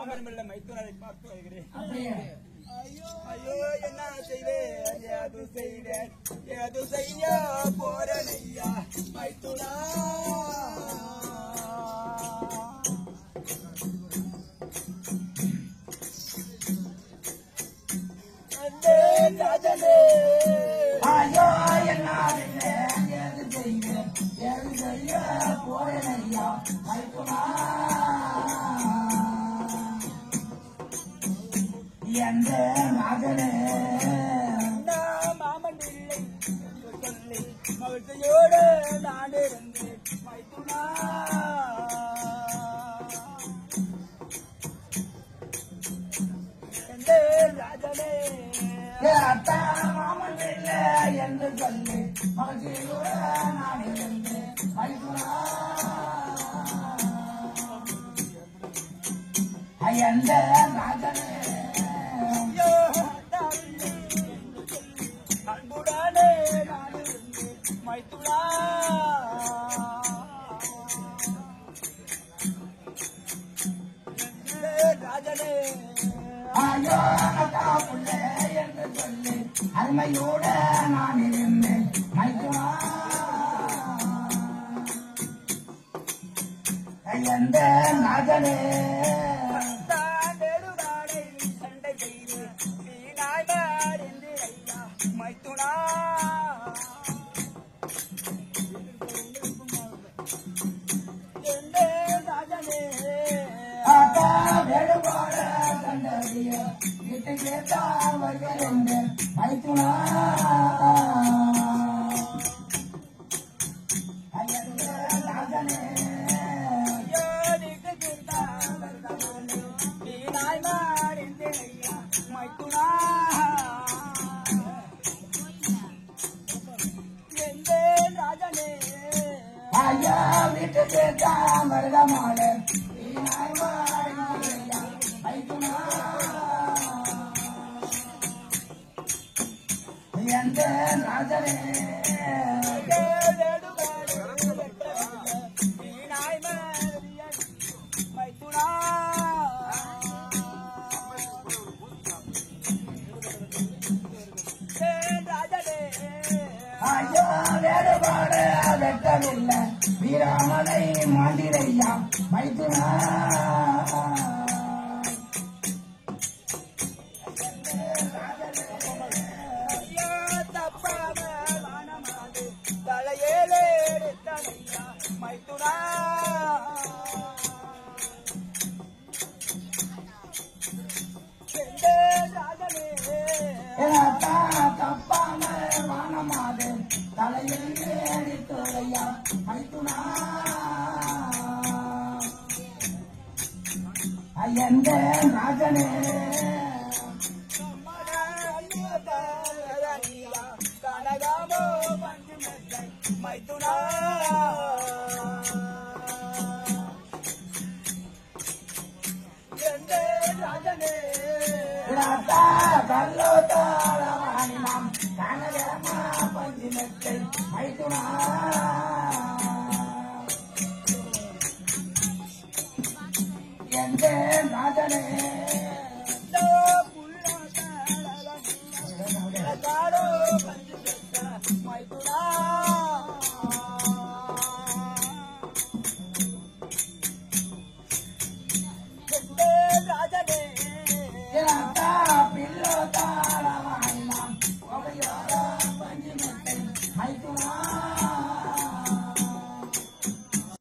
மாமன் மைத்துனரை பார்த்து வருகிறேன். ஐயோ என்ன செய்வேன், ஏது செய்வேன், ஏது செய்ய போறேன் ஐயா மைத்துனா. ராஜனே ஐயோ என்ன ஏது செய்வேன், ஏது செய்ய போறேன் ஐயா மைத்துனா. எந்த மகனே மாமன் இல்லை சொல்லி மகிழ்ச்சியோடு நான் இருந்து மைத்துனா. ராஜனே அத்தா மாமன் இல்லை என்று சொல்லி மகிழ்ச்சியோடு நான் இருந்து மைத்துனா. எந்த மகனே அன்புடனே நான் இருந்து மைத்துனா. ராஜனே ஐயோ அக்கா புள்ளே என்று சொல்லி அருமையோட நான் இருந்தேன் மைத்துனா. எந்த மகனே நெடுவாடை சண்டை செய்து வீணாய் மாறிந்து ஐயா மைத்துனா. ராஜனே அக்கா வேடுபாட கண்டறிய வீட்டு கேட்டா வருகிறேன் மைத்துனா. வீணாய் மாறிந்து ஐயா மைத்துனா. ராஜனே ஐயா வீட்டு கேட்டா மருதமாட மைத்துனா. எந்த ராஜனே வீணாய் மாறிய மைத்துனா. ராஜனே ஐயா வேறுபாட வெட்டவில்லை வீராமலை மாண்டிரையா மைத்துனா. ஐயா தப்பாம வானமாடு தலையேலே தலையா மைத்துனா. ராஜனே தப்பாம வானமாது தலையில் ஏறித்துறையா மைத்துனா. எந்த ராஜனே கனகாமோ பஞ்சு மெத்தை மைத்துனா. ராஜனே கல்லோ தாரவாணினாம் கனகரமா பஞ்சினத்தை மைத்துனா. எந்த ராஜனே காடோ பஞ்சு மெத்த மைத்துனா. ராஜனே பில்லோ தாரவாணினாம் பஞ்சினத்தை மைத்துனா.